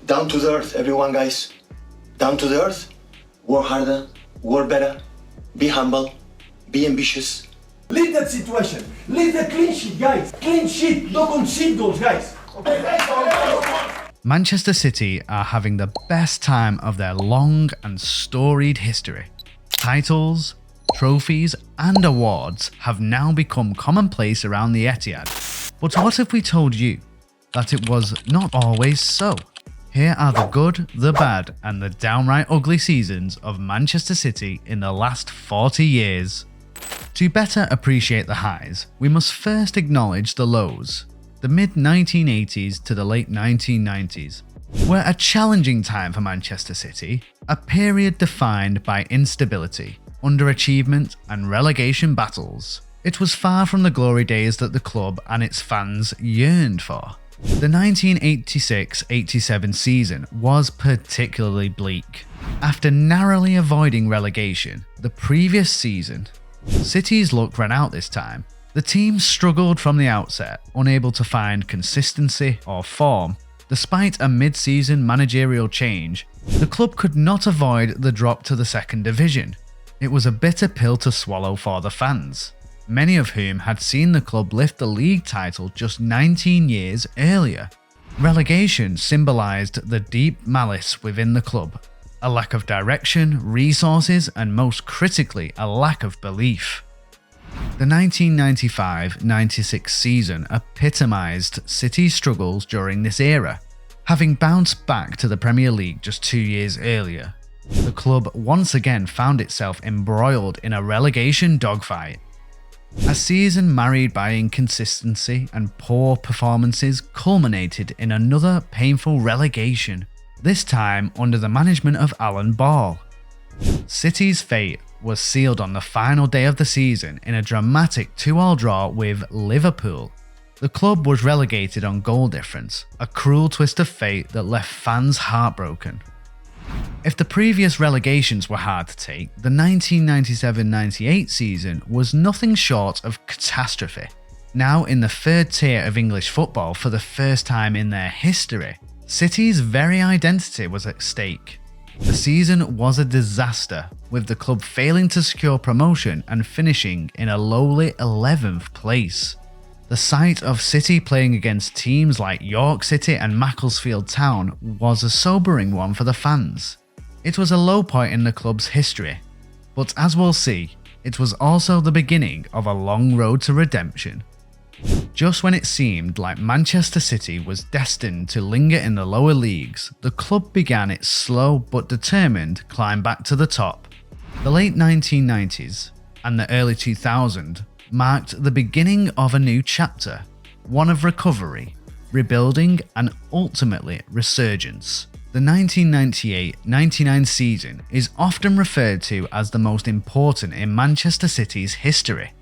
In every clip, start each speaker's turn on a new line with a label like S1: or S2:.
S1: Down to the earth, everyone, guys. Down to the earth. Work harder, work better, be humble, be ambitious.
S2: Leave that situation. Leave the clean sheet, guys. Clean sheet, don't concede goals, guys.
S3: Manchester City are having the best time of their long and storied history. Titles, trophies and awards have now become commonplace around the Etihad. But what if we told you that it was not always so? Here are the good, the bad and the downright ugly seasons of Manchester City in the last 40 years. To better appreciate the highs, we must first acknowledge the lows. The mid-1980s to the late 1990s were a challenging time for Manchester City, a period defined by instability, underachievement and relegation battles. It was far from the glory days that the club and its fans yearned for. The 1986-87 season was particularly bleak. After narrowly avoiding relegation the previous season, City's luck ran out this time. The team struggled from the outset, unable to find consistency or form. Despite a mid-season managerial change, the club could not avoid the drop to the second division. It was a bitter pill to swallow for the fans, many of whom had seen the club lift the league title just 19 years earlier. Relegation symbolised the deep malice within the club, a lack of direction, resources and most critically a lack of belief. The 1995-96 season epitomised City's struggles during this era. Having bounced back to the Premier League just 2 years earlier, the club once again found itself embroiled in a relegation dogfight. A season marred by inconsistency and poor performances culminated in another painful relegation, this time under the management of Alan Ball. City's fate was sealed on the final day of the season in a dramatic 2-2 draw with Liverpool. The club was relegated on goal difference, a cruel twist of fate that left fans heartbroken. If the previous relegations were hard to take, the 1997-98 season was nothing short of catastrophe. Now in the third tier of English football for the first time in their history, City's very identity was at stake. The season was a disaster, with the club failing to secure promotion and finishing in a lowly 11th place. The sight of City playing against teams like York City and Macclesfield Town was a sobering one for the fans. It was a low point in the club's history, but as we'll see, it was also the beginning of a long road to redemption. Just when it seemed like Manchester City was destined to linger in the lower leagues, the club began its slow but determined climb back to the top. The late 1990s and the early 2000s marked the beginning of a new chapter, one of recovery, rebuilding and ultimately resurgence. The 1998-99 season is often referred to as the most important in Manchester City's history.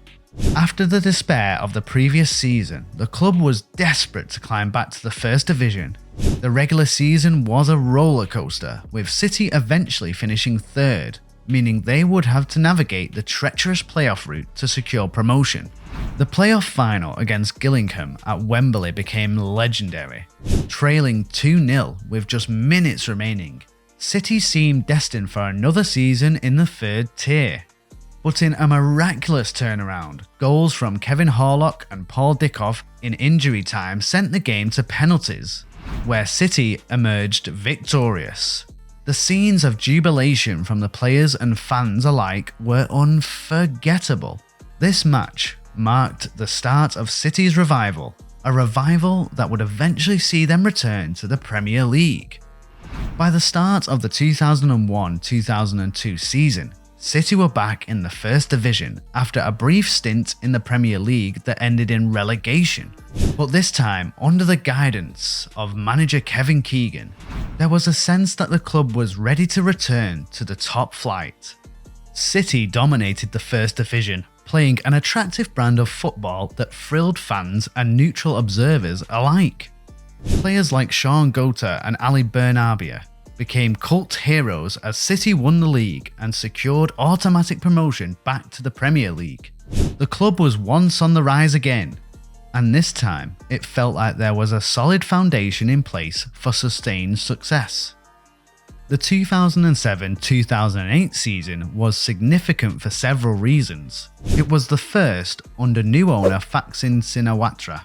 S3: After the despair of the previous season, the club was desperate to climb back to the first division. The regular season was a roller coaster, with City eventually finishing third, meaning they would have to navigate the treacherous playoff route to secure promotion. The playoff final against Gillingham at Wembley became legendary. Trailing 2-0 with just minutes remaining, City seemed destined for another season in the third tier. But in a miraculous turnaround, goals from Kevin Horlock and Paul Dickoff in injury time sent the game to penalties, where City emerged victorious. The scenes of jubilation from the players and fans alike were unforgettable. This match marked the start of City's revival, a revival that would eventually see them return to the Premier League. By the start of the 2001-2002 season, City were back in the first division after a brief stint in the Premier League that ended in relegation. But this time, under the guidance of manager Kevin Keegan, there was a sense that the club was ready to return to the top flight. City dominated the first division, playing an attractive brand of football that thrilled fans and neutral observers alike. Players like Sean Gota and Ali Bernabia became cult heroes as City won the league and secured automatic promotion back to the Premier League. The club was once on the rise again, and this time it felt like there was a solid foundation in place for sustained success. The 2007-2008 season was significant for several reasons. It was the first under new owner Thaksin Shinawatra,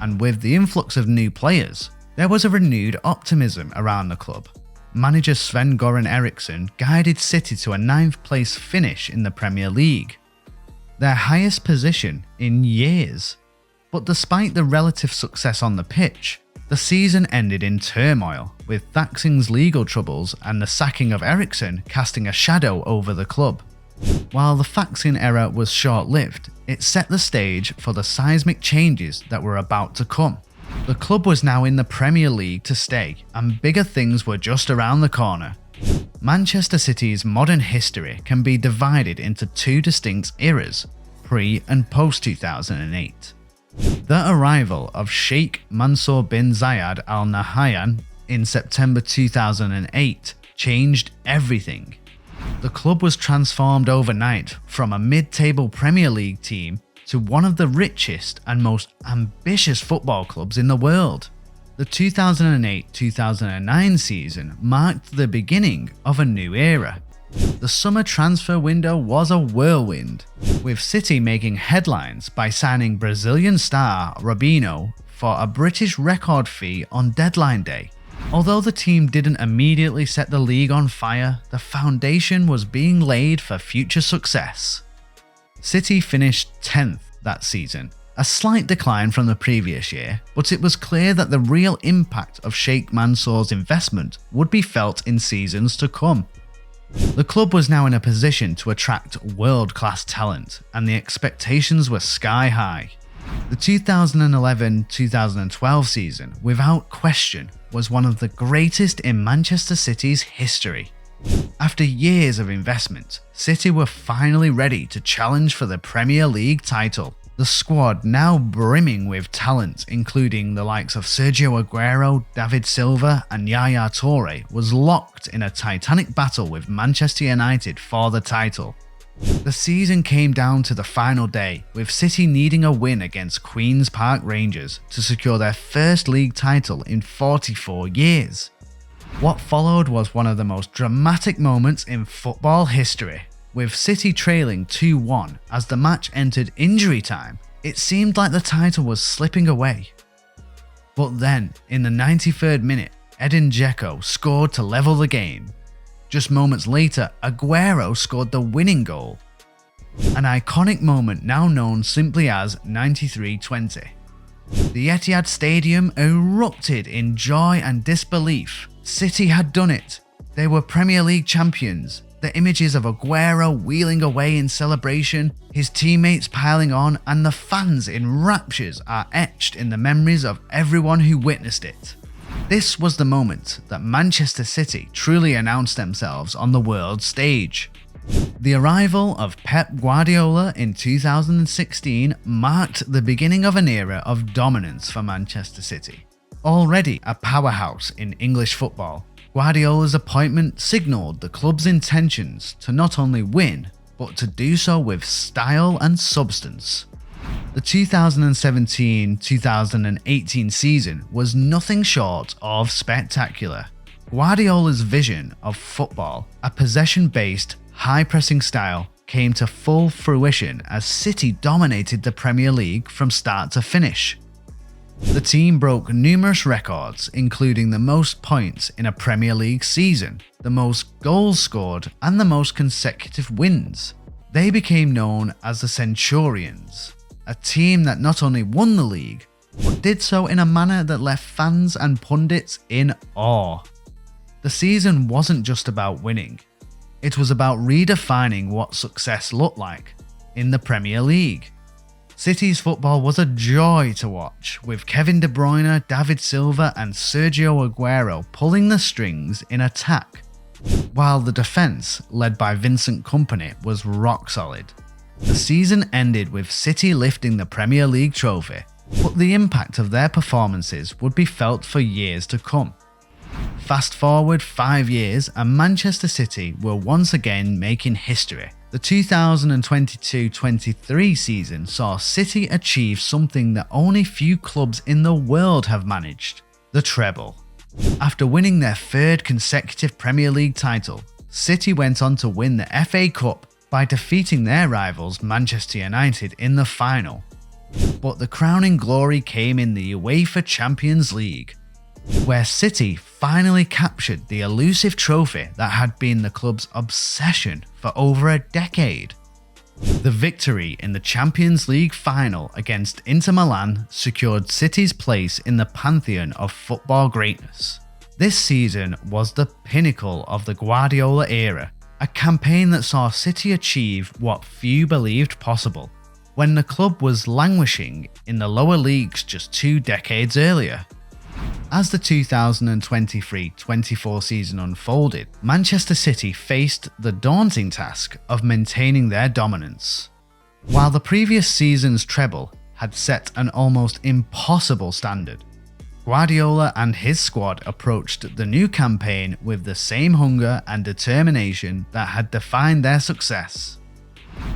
S3: and with the influx of new players, there was a renewed optimism around the club. Manager Sven-Göran Eriksson guided City to a 9th place finish in the Premier League, their highest position in years. But despite the relative success on the pitch, the season ended in turmoil, with Thaksin's legal troubles and the sacking of Eriksson casting a shadow over the club. While the Thaksin era was short-lived, it set the stage for the seismic changes that were about to come. The club was now in the Premier League to stay, and bigger things were just around the corner. Manchester City's modern history can be divided into two distinct eras, pre- and post-2008. The arrival of Sheikh Mansour bin Zayed Al Nahyan in September 2008 changed everything. The club was transformed overnight from a mid-table Premier League team to one of the richest and most ambitious football clubs in the world. The 2008-2009 season marked the beginning of a new era. The summer transfer window was a whirlwind, with City making headlines by signing Brazilian star Robinho for a British record fee on deadline day. Although the team didn't immediately set the league on fire, the foundation was being laid for future success. City finished 10th that season, a slight decline from the previous year, but it was clear that the real impact of Sheikh Mansour's investment would be felt in seasons to come. The club was now in a position to attract world-class talent, and the expectations were sky high. The 2011-2012 season, without question, was one of the greatest in Manchester City's history. After years of investment, City were finally ready to challenge for the Premier League title. The squad, now brimming with talent including the likes of Sergio Aguero, David Silva and Yaya Toure, was locked in a titanic battle with Manchester United for the title. The season came down to the final day, with City needing a win against Queen's Park Rangers to secure their first league title in 44 years. What followed was one of the most dramatic moments in football history. With City trailing 2-1 as the match entered injury time, it seemed like the title was slipping away. But then, in the 93rd minute, Edin Dzeko scored to level the game. Just moments later, Aguero scored the winning goal. An iconic moment now known simply as 93-20. The Etihad Stadium erupted in joy and disbelief. City had done it. They were Premier League champions. The images of Aguero wheeling away in celebration, his teammates piling on, and the fans in raptures are etched in the memories of everyone who witnessed it. This was the moment that Manchester City truly announced themselves on the world stage. The arrival of Pep Guardiola in 2016 marked the beginning of an era of dominance for Manchester City. Already a powerhouse in English football, Guardiola's appointment signalled the club's intentions to not only win, but to do so with style and substance. The 2017-2018 season was nothing short of spectacular. Guardiola's vision of football, a possession-based, high-pressing style, came to full fruition as City dominated the Premier League from start to finish. The team broke numerous records, including the most points in a Premier League season, the most goals scored, and the most consecutive wins. They became known as the Centurions, a team that not only won the league, but did so in a manner that left fans and pundits in awe. The season wasn't just about winning, it was about redefining what success looked like in the Premier League. City's football was a joy to watch, with Kevin De Bruyne, David Silva and Sergio Aguero pulling the strings in attack, while the defence, led by Vincent Kompany, was rock solid. The season ended with City lifting the Premier League trophy, but the impact of their performances would be felt for years to come. Fast forward 5 years and Manchester City were once again making history, The 2022-23 season saw City achieve something that only few clubs in the world have managed: the treble. After winning their third consecutive Premier League title, City went on to win the FA Cup by defeating their rivals Manchester United in the final. But the crowning glory came in the UEFA Champions League, where City finally captured the elusive trophy that had been the club's obsession for over a decade. The victory in the Champions League final against Inter Milan secured City's place in the pantheon of football greatness. This season was the pinnacle of the Guardiola era, a campaign that saw City achieve what few believed possible, when the club was languishing in the lower leagues just 2 decades earlier. As the 2023-24 season unfolded, Manchester City faced the daunting task of maintaining their dominance. While the previous season's treble had set an almost impossible standard, Guardiola and his squad approached the new campaign with the same hunger and determination that had defined their success.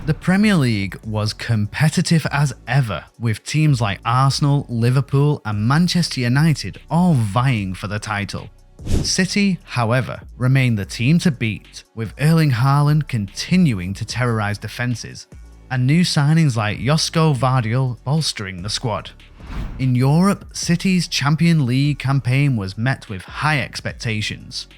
S3: The Premier League was competitive as ever, with teams like Arsenal, Liverpool and Manchester United all vying for the title. City, however, remained the team to beat, with Erling Haaland continuing to terrorise defences, and new signings like Josko Vardiol bolstering the squad. In Europe, City's Champions League campaign was met with high expectations.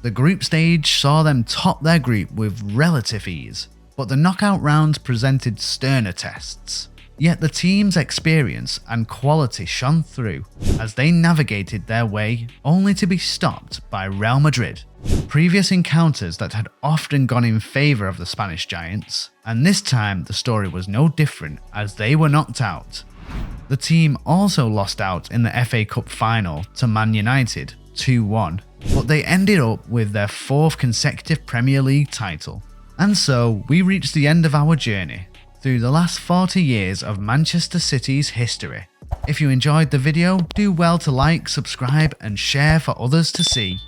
S3: The group stage saw them top their group with relative ease, but the knockout rounds presented sterner tests. Yet the team's experience and quality shone through as they navigated their way, only to be stopped by Real Madrid. Previous encounters that had often gone in favour of the Spanish giants, and this time the story was no different as they were knocked out. The team also lost out in the FA Cup final to Man United 2-1, but they ended up with their 4th consecutive Premier League title. And so we reached the end of our journey through the last 40 years of Manchester City's history. If you enjoyed the video, do well to like, subscribe and share for others to see.